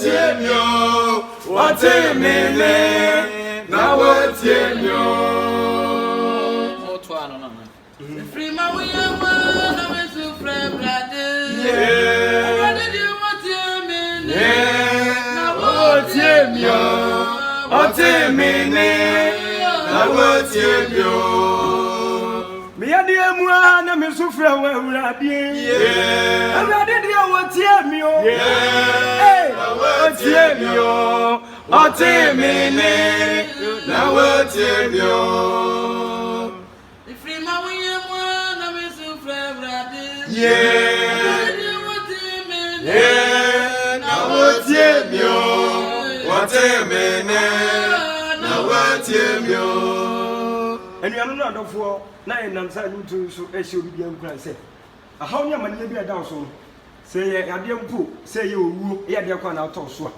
tiemio, watemele, na watiemio. Free my way, na me so free brother. Yeah. What did you want to me? Na watiemio, watemele, na watiemio. Me ade amua na me so frɛ wa awurade. Yeah. Awurade de wotie mi o. Yeah. Na watiemio, watemele, na watiemio. Free my way, na me so free brother. Yeah. Na watiemio, watemele, na watiemio. Anuanu no adofo na enam sa ntu so ehye obi bia nkura se ahaw nya mane bi ada so se ye ade mpo se ye owu ye ade kwa na atɔ so a